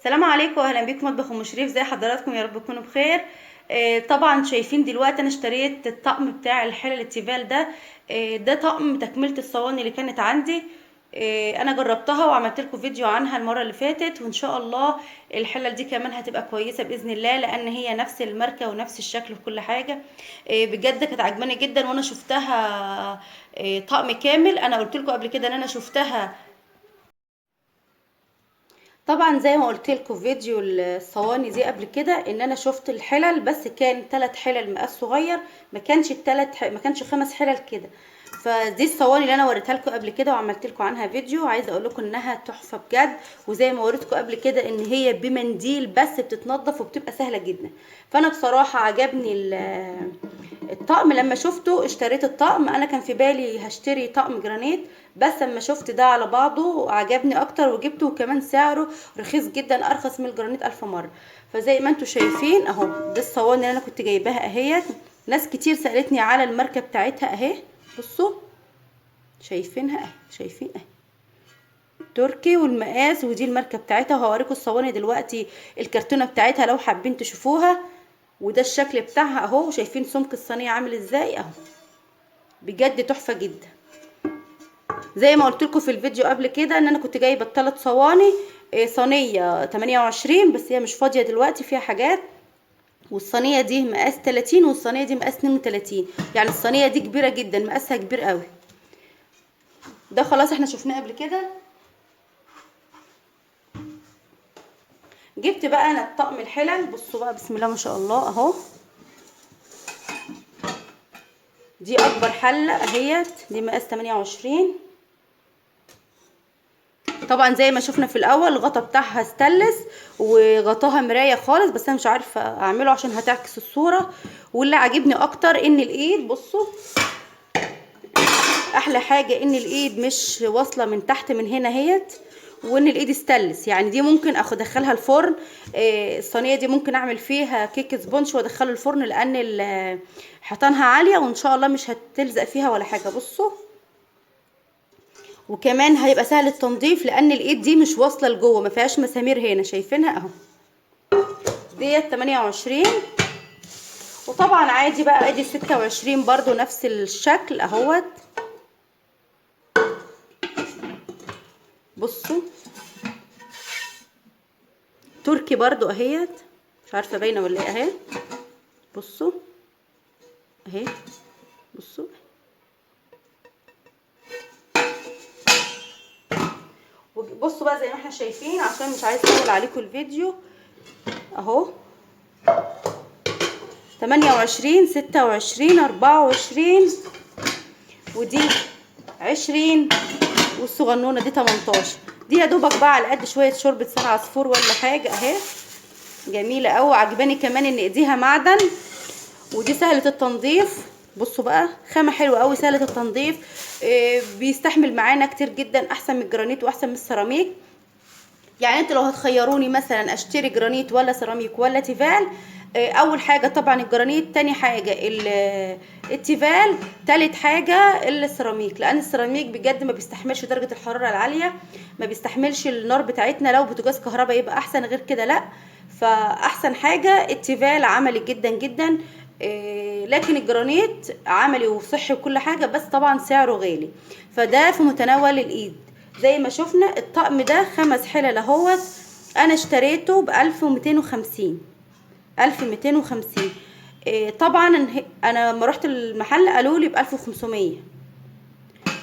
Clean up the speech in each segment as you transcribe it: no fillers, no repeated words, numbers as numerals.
السلام عليكم واهلا بيكم مطبخ ام شريف. زي حضراتكم يا رب تكونوا بخير. طبعا شايفين دلوقتي انا اشتريت الطقم بتاع الحلل التيفال ده. ده طقم تكمله الصواني اللي كانت عندي. انا جربتها وعملت لكم فيديو عنها المره اللي فاتت، وان شاء الله الحلل دي كمان هتبقى كويسه باذن الله، لان هي نفس الماركه ونفس الشكل وكل حاجه. بجد كانت عجباني جدا وانا شفتها. طقم كامل. انا قلت لكم قبل كده ان انا شفتها. طبعا زي ما قلت لكم في فيديو الصواني دي قبل كده ان انا شفت الحلل، بس كان 3 حلل مقاس صغير. ما كانش 5 حلل كده. فدي الصواني اللي انا وريتها لكم قبل كده وعملت لكم عنها فيديو. عايزه اقول لكم انها تحفه بجد، وزي ما وريتكم قبل كده ان هي بمنديل بس بتتنضف وبتبقى سهله جدا. فانا بصراحه عجبني الطقم. لما شفته اشتريت الطقم. انا كان في بالي هشتري طقم جرانيت، بس لما شفت ده على بعضه عجبني اكتر وجبته، وكمان سعره رخيص جدا، ارخص من الجرانيت 1000 مرة. فزي ما انتم شايفين اهو، ده الصواني اللي انا كنت جايباها اهيت. ناس كتير سألتني على الماركة بتاعتها اهي. بصوا، شايفينها اهي، شايفين اهي، تركي والمقاس، ودي الماركة بتاعتها. وهوريكم الصواني دلوقتي الكرتونة بتاعتها لو حابين تشوفوها. وده الشكل بتاعها اهو. شايفين سمك الصينية عامل ازاي اهو. بجد تحفة جدا. زي ما قلت لكم في الفيديو قبل كده ان انا كنت جايبه الثلاث صواني. صينيه 28، بس هي مش فاضيه دلوقتي، فيها حاجات. والصينيه دي مقاس 30، والصينيه دي مقاس 32. يعني الصينيه دي كبيره جدا، مقاسها كبير قوي. ده خلاص احنا شفناه قبل كده. جبت بقى انا طقم الحلل. بصوا بقى، بسم الله ما شاء الله اهو. دي اكبر حله اهيت، دي مقاس 28. طبعا زي ما شفنا في الاول الغطا بتاعها ستانلس، وغطاها مرايه خالص، بس انا مش عارفه اعمله عشان هتعكس الصوره. واللي عاجبني اكتر ان الايد، بصوا، احلى حاجه ان الايد مش واصله من تحت من هنا اهيت، وان الايد ستانلس. يعني دي ممكن ادخلها الفرن. الصينيه دي ممكن اعمل فيها كيك سبونج وادخله الفرن، لان حيطانها عاليه وان شاء الله مش هتلزق فيها ولا حاجه. بصوا، وكمان هيبقى سهل التنظيف لان الايد دي مش واصله لجوه، ما فيهاش مسامير هنا، شايفينها اهو. ديت 28. وطبعا عادي بقى ادي 26 برضو نفس الشكل اهوت. بصوا، تركي برضو اهيت، مش عارفه باينه ولا ايه اهي. بصوا اهي، بصوا. بصوا بقى زي ما احنا شايفين، عشان مش عايز اطول عليكم الفيديو اهو. 28، 26، 24، ودي 20، والصغنونه دي 18. دي يا دوبك بقى على قد شويه شوربه سبع عصفور ولا حاجه اهي. جميله قوي. عجباني كمان ان ايديها معدن، ودي سهله التنظيف. بصوا بقى، خامه حلوه قوي، سهله التنظيف. بيستحمل معانا كتير جدا، احسن من الجرانيت واحسن من السيراميك. يعني انتوا لو هتخيروني مثلا اشتري جرانيت ولا سيراميك ولا تيفال، اول حاجه طبعا الجرانيت، تاني حاجه التيفال، تالت حاجه السيراميك. لان السيراميك بجد ما بيستحملش درجه الحراره العاليه، ما بيستحملش النار بتاعتنا. لو بوتاجاز كهرباء يبقى احسن، غير كده لا. فاحسن حاجه التيفال، عملي جدا جدا. لكن الجرانيت عملي وصحي وكل حاجه، بس طبعا سعره غالي. فده في متناول الايد. زي ما شفنا الطقم ده 5 حلل اهوت. انا اشتريته ب1250. 1250. طبعا انا لما رحت المحل قالوا لي ب1500.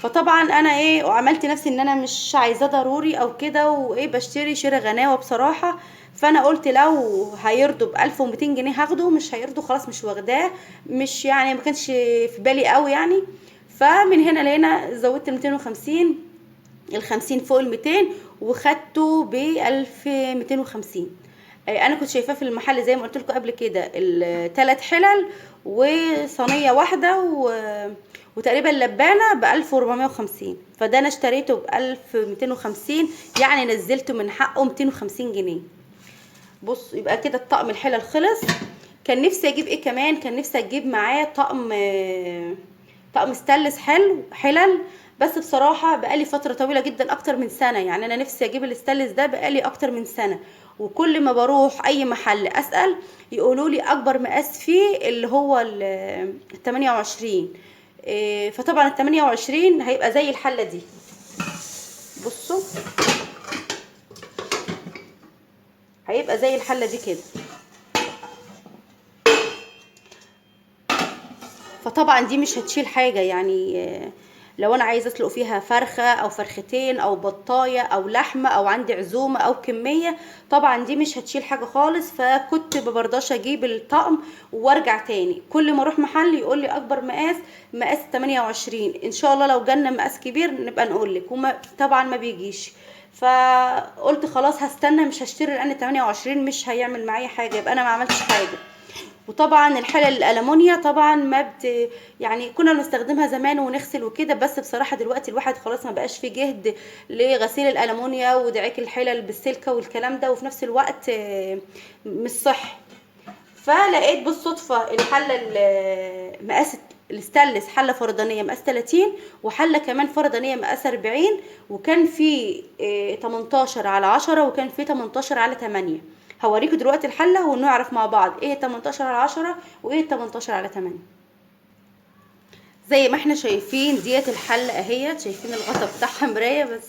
فطبعا انا ايه، وعملت نفسي ان انا مش عايزاه ضروري او كده، وايه بشتري شراء غناوه بصراحه. فانا قلت لو هيرضوا ب1200 جنيه هاخده، مش هيرضوا خلاص مش واخداه. مش يعني ما كانش في بالي قوي يعني. فمن هنا لهنا زودت 250، ال50 فوق ال200، وخدته ب1250. انا كنت شايفاه في المحل زي ما قلت لكم قبل كده الثلاث حلل وصينيه واحده وتقريبا لبانه ب1450. فده انا اشتريته ب1250، يعني نزلته من حقه 250 جنيه. بص، يبقى كده الطقم الحلل خلص. كان نفسي اجيب ايه كمان، كان نفسي اجيب معاه طقم ستانلس حلو حلل. بس بصراحه بقالي فتره طويله جدا، اكتر من سنه. يعني انا نفسي اجيب الستانلس ده بقالي اكتر من سنه، وكل ما بروح اي محل اسال يقولوا لي اكبر مقاس فيه اللي هو ال 28. فطبعا ال 28 هيبقى زي الحله دي. بصوا هيبقى زي الحله دي كده. فطبعا دي مش هتشيل حاجه يعني. لو انا عايزه اسلق فيها فرخه او فرختين او بطايه او لحمه او عندي عزومه او كميه، طبعا دي مش هتشيل حاجه خالص. فكنت ببرداش اجيب الطقم وارجع تاني، كل ما اروح محل يقول لي اكبر مقاس 28. ان شاء الله لو جالنا مقاس كبير نبقى نقول لك، طبعا ما بيجيش. فقلت خلاص هستنى مش هشتري، لان 28 مش هيعمل معايا حاجه، يبقى انا ما عملتش حاجه. وطبعا الحلل الالمونيا طبعا ما يعني كنا بنستخدمها زمان ونغسل وكده، بس بصراحه دلوقتي الواحد خلاص ما بقاش فيه جهد لغسيل الالمونيا ودعيك الحلل بالسلكه والكلام ده، وفي نفس الوقت مش صحي. فلقيت بالصدفه الحله مقاس الستانلس، حله فردانيه مقاس 30 وحله كمان فردانيه مقاس 40، وكان في 18 على 10 وكان في 18 على 8. هوريكم دلوقتي الحله ونعرف مع بعض ايه 18 على 10 وايه 18 على 8. زي ما احنا شايفين ديت الحله اهي، شايفين الغطا بتاعها مرايه بس.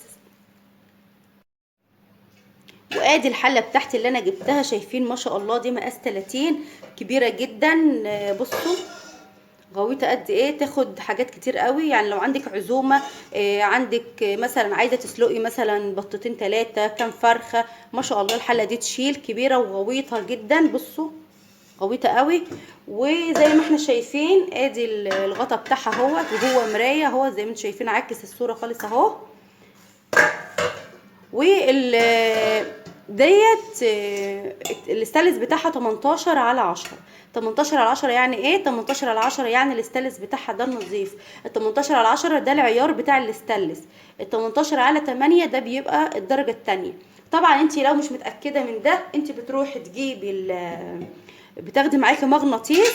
وادي الحله بتاعتي اللي انا جبتها، شايفين ما شاء الله دي مقاس 30 كبيره جدا. بصوا غويطه قد ايه، تاخد حاجات كتير قوي. يعني لو عندك عزومه، عندك مثلا عايزه تسلقي مثلا بطتين 3 كام فرخه، ما شاء الله الحله دي تشيل، كبيره وغويطه جدا. بصوا غويطه قوي. وزي ما احنا شايفين ادي الغطا بتاعها اهوت، وهو مرايه اهو زي ما انتم شايفين، عكس الصوره خالص اهو. وال ديت الاستانلس بتاعها 18 على 10. 18 على 10 يعني ايه؟ 18 على 10 يعني الاستانلس بتاعها ده النظيف. ال 18 على 10 ده العيار بتاع الاستانلس. ال 18 على 8 ده بيبقى الدرجه الثانيه. طبعا انت لو مش متاكده من ده، انت بتروحي تجيبي بتاخدي معاكي مغناطيس.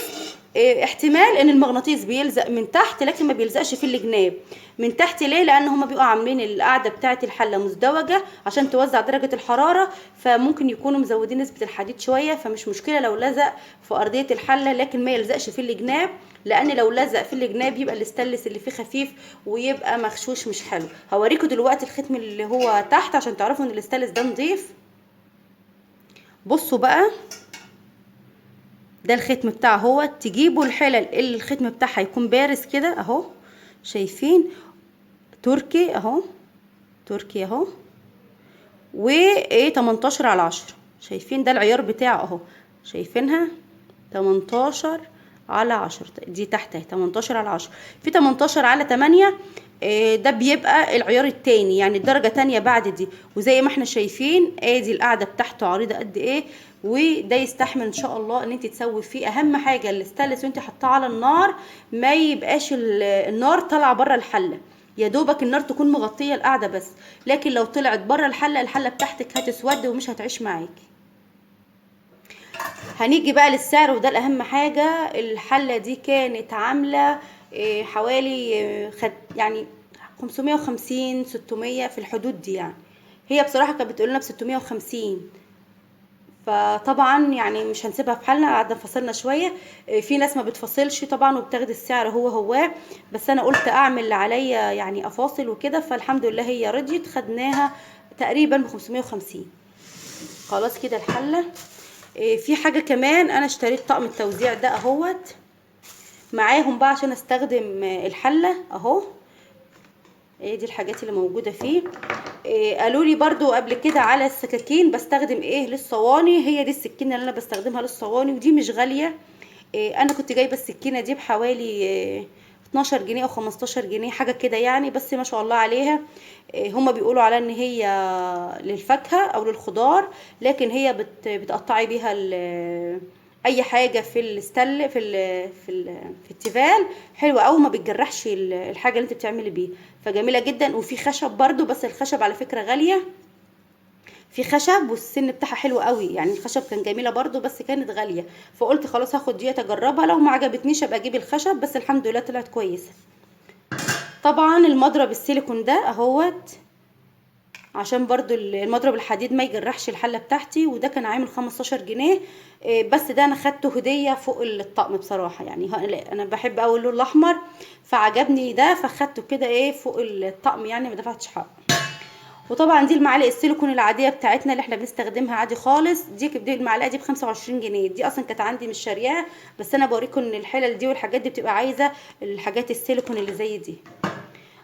احتمال ان المغناطيس بيلزق من تحت لكن ما بيلزقش في الجناب من تحت. ليه؟ لان هما بيبقوا عاملين القاعده بتاعه الحله مزدوجه عشان توزع درجه الحراره، فممكن يكونوا مزودين نسبه الحديد شويه، فمش مشكله لو لزق في ارضيه الحله لكن ما يلزقش في الجناب، لان لو لزق في الجناب يبقى الاستانلس اللي فيه خفيف ويبقى مغشوش مش حلو. هوريكم دلوقتي الختم اللي هو تحت عشان تعرفوا ان الاستانلس ده نضيف. بصوا بقى ده الختم بتاعه هو. تجيبوا الحلل اللي الختم بتاعها يكون بارز كده اهو، شايفين تركي اهو، تركي اهو، وايه 18 على 10. شايفين ده العيار بتاعه اهو، شايفينها 18 على 10. دي تحت 18 على 10. في 18 على 8 ده بيبقى العيار التاني، يعني الدرجه تانية بعد دي. وزي ما احنا شايفين ادي القاعده بتاعته عريضه قد ايه، وده يستحمل ان شاء الله ان انت تسوي فيه. اهم حاجه الاستانلس وانت حطاه على النار ما يبقاش النار طالعه بره الحله، يا دوبك النار تكون مغطيه القاعده بس. لكن لو طلعت بره الحله بتاعتك هتسود ومش هتعيش معاكي. هنيجي بقى للسعر وده الاهم حاجه. الحله دي كانت عامله حوالي يعني 550 600 في الحدود دي يعني. هي بصراحه كانت بتقول لنا ب 650، فطبعا يعني مش هنسيبها في حالنا، قعدنا فصلنا شويه. في ناس ما بتفصلش طبعا وبتاخد السعر هو، بس انا قلت اعمل اللي عليا يعني افاصل وكده، فالحمد لله هي رضيت، خدناها تقريبا ب 550. خلاص كده الحله. في حاجه كمان، انا اشتريت طقم التوزيع ده اهوت معاهم بقى عشان استخدم الحله اهو. ايه دي الحاجات اللي موجوده فيه. قالوا لي برضو قبل كده على السكاكين بستخدم ايه للصواني. هي دي السكينه اللي انا بستخدمها للصواني ودي مش غاليه. انا كنت جايبه السكينه دي بحوالي 12 جنيه او 15 جنيه حاجه كده يعني، بس ما شاء الله عليها. هما بيقولوا على ان هي للفاكهه او للخضار، لكن هي بتقطعي بيها اي حاجه في الستل في التيفال حلوه قوي، ما بتجرحش الحاجه اللي انت بتعملي بيها، فجميله جدا. وفي خشب برضو، بس الخشب على فكره غاليه. في خشب والسن بتاعها حلو قوي يعني، الخشب كان جميله برضو بس كانت غاليه، فقلت خلاص هاخد ديت اجربها، لو ما عجبتنيش ابقى اجيب الخشب، بس الحمد لله طلعت كويسه. طبعا المضرب السيليكون ده اهوت عشان برضو المضرب الحديد ما يجرحش الحله بتاعتي، وده كان عامل 15 جنيه. بس ده انا خدته هديه فوق الطقم بصراحه، يعني انا بحب اوي اللون الاحمر فعجبني ده، فخدته كده ايه فوق الطقم، يعني ما دفعتش حق. وطبعا دي المعالق السيليكون العاديه بتاعتنا اللي احنا بنستخدمها عادي خالص، دي المعلقه دي ب25 جنيه، دي اصلا كانت عندي مش شارياها، بس انا بوريكم ان الحلل دي والحاجات دي بتبقى عايزه الحاجات السيليكون اللي زي دي.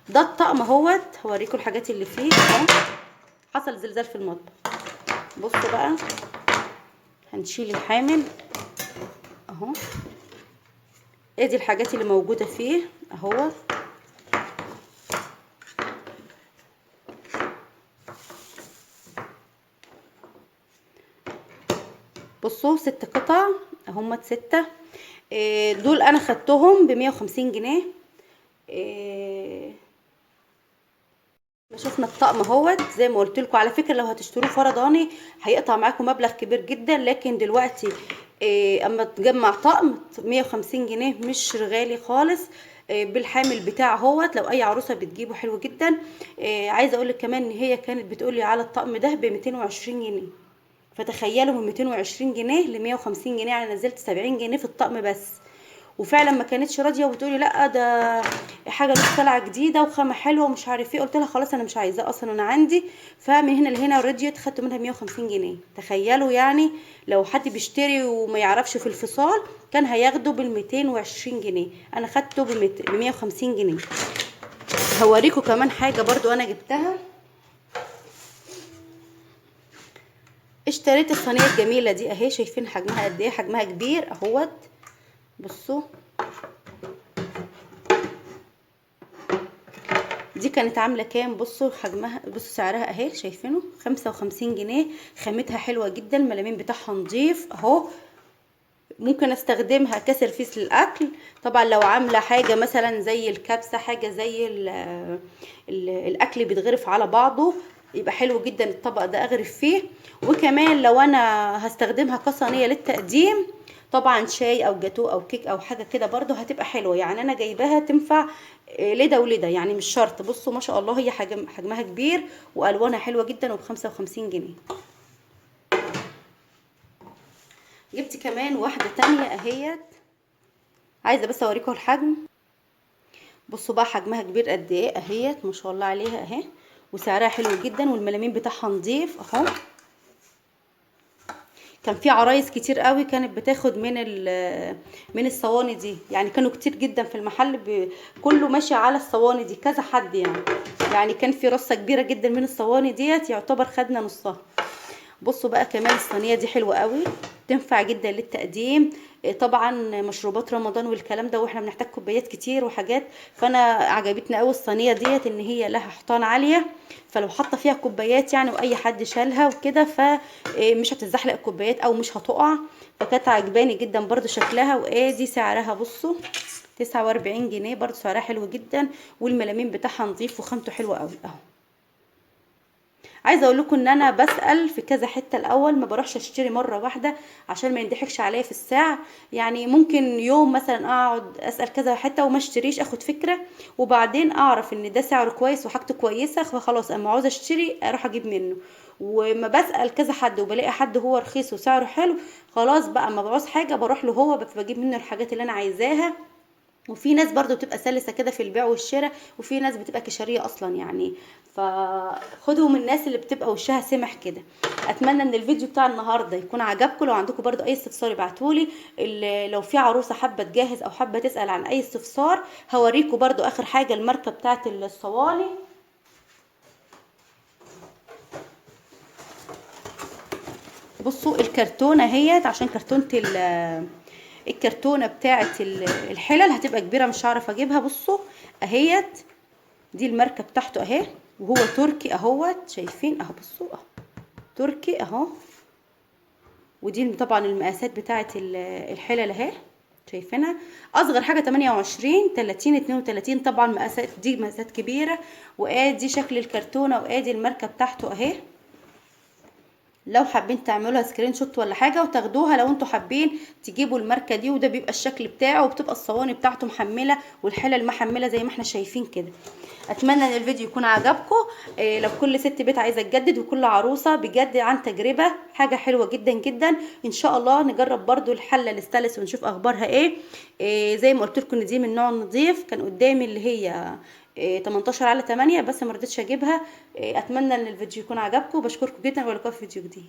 ده الطقم اهوت، هوريكم الحاجات اللي فيه اهو. حصل زلزال في المطبخ. بصوا بقى، هنشيل الحامل اهو. ادي الحاجات اللي موجوده فيه اهو. بصوا 6 قطع هم 6. دول انا خدتهم ب150 جنيه. شفنا الطقم اهوت زي ما قلت لكم. على فكره لو هتشتروه فرداني هيقطع معاكم مبلغ كبير جدا، لكن دلوقتي اما تجمع طقم 150 جنيه مش غالي خالص. بالحامل بتاعه اهوت، لو اي عروسه بتجيبه حلو جدا. عايزه اقول لك كمان ان هي كانت بتقولي على الطقم ده ب220 جنيه، فتخيلوا من 220 جنيه ل 150 جنيه، يعني نزلت 70 جنيه في الطقم بس. وفعلا ما كانتش راضيه وبتقولي لا ده حاجه لسه طالعه جديده وخامه حلوه ومش عارف ايه. قلت لها خلاص انا مش عايزاه اصلا، انا عندي. فمن هنا لهنا رضيت، خدت منها 150 جنيه. تخيلوا يعني لو حد بيشتري وما يعرفش في الفصال كان هياخده بال220 جنيه، انا خدته ب150 جنيه. هوريكم كمان حاجه برضو انا جبتها. اشتريت الصينيه الجميله دي اهي، شايفين حجمها قد ايه؟ حجمها كبير اهوت. بصوا دي كانت عامله كام؟ بصوا حجمها، بصوا سعرها اهي، شايفينه 55 جنيه. خامتها حلوه جدا، الملامين بتاعها نظيف اهو. ممكن استخدمها كسرفيس للاكل. طبعا لو عامله حاجه مثلا زي الكبسه، حاجه زي الاكل بيتغرف على بعضه، يبقى حلو جدا الطبق ده اغرف فيه. وكمان لو انا هستخدمها كصينيه للتقديم، طبعا شاي او جاتو او كيك او حاجه كده برضو هتبقى حلوه. يعني انا جايباها تنفع لده ولده، يعني مش شرط. بصوا ما شاء الله، هي حجمها كبير والوانها حلوه جدا وب55 جنيه. جبت كمان واحده تانية اهيت، عايزه بس اوريكم الحجم. بصوا بقى حجمها كبير قد ايه اهيت، ما شاء الله عليها اهي. وسعرها حلو جدا والملامين بتاعها نظيف اهو. كان في عرايس كتير قوي كانت بتاخد من الصواني دي، يعني كانوا كتير جدا في المحل كله ماشي على الصواني دي، كذا حد يعني كان في رصه كبيره جدا من الصواني ديت، يعتبر خدنا نصها. بصوا بقى كمان الصينيه دي حلوه قوي، تنفع جدا للتقديم. طبعا مشروبات رمضان والكلام ده، واحنا بنحتاج كوبايات كتير وحاجات. فانا عجبتني قوي الصينيه ديت، ان هي لها حيطان عاليه، فلو حاطه فيها كوبايات يعني واي حد شالها وكده فمش هتتزحلق الكوبايات او مش هتقع. فكانت عجباني جدا برضو شكلها. وادي سعرها بصوا 49 جنيه، برضو سعرها حلو جدا والملامين بتاعها نظيف وخامته حلوه قوي اهو. عايزه اقول لكم ان انا بسال في كذا حته الاول، ما بروحش اشتري مره واحده عشان ما يضحكش عليا في السعر. يعني ممكن يوم مثلا اقعد اسال كذا حته وما اشتريش، اخد فكره وبعدين اعرف ان ده سعره كويس وحاجته كويسه، فخلاص اما عاوزه اشتري اروح اجيب منه. وما بسال كذا حد وبلاقي حد هو رخيص وسعره حلو، خلاص بقى ما بعوز حاجه بروح له هو، بجيب منه الحاجات اللي انا عايزاها. وفي ناس برضو بتبقى سلسة كده في البيع والشراء، وفي ناس بتبقى كشرية اصلا يعني. فخدوا من الناس اللي بتبقى وشها سمح كده. اتمنى ان الفيديو بتاع النهارده يكون عجبكم. لو عندكم برضو اي استفسار ابعتولي. لو في عروسة حابة تجهز او حابة تسأل عن اي استفسار، هوريكم برضو اخر حاجة الماركة بتاعت الصواني. بصوا الكرتونة اهيت، عشان كرتونة الكرتونة بتاعت الحلل هتبقى كبيرة مش هعرف اجيبها. بصوا اهيت، دي الماركه بتاعته اهي، وهو تركي اهوت، شايفين اهو. بصوا اهو تركي اهو. ودي طبعا المقاسات بتاعه الحلل اهي، شايفينها. اصغر حاجه 28 30 32، طبعا مقاسات دي مقاسات كبيره. وادي شكل الكرتونه، وادي الماركه بتاعته اهي. لو حابين تعملوها سكرين شوت ولا حاجه وتاخدوها، لو انتوا حابين تجيبوا الماركه دي، وده بيبقى الشكل بتاعه، وبتبقى الصواني بتاعته محمله والحلل محمله زي ما احنا شايفين كده. اتمنى ان الفيديو يكون عجبكم. إيه، لو كل ست بيت عايزه تجدد وكل عروسه بجد عن تجربه، حاجه حلوه جدا جدا. ان شاء الله نجرب برضو الحله الاستانلس ونشوف اخبارها ايه. إيه، زي ما قلت لكم ان دي من نوع نظيف. كان قدامي اللي هي 18 على 8 بس ما رضيتش اجيبها. اتمنى ان الفيديو يكون عجبكم، بشكركم جدا، والقاكم في فيديو جديد.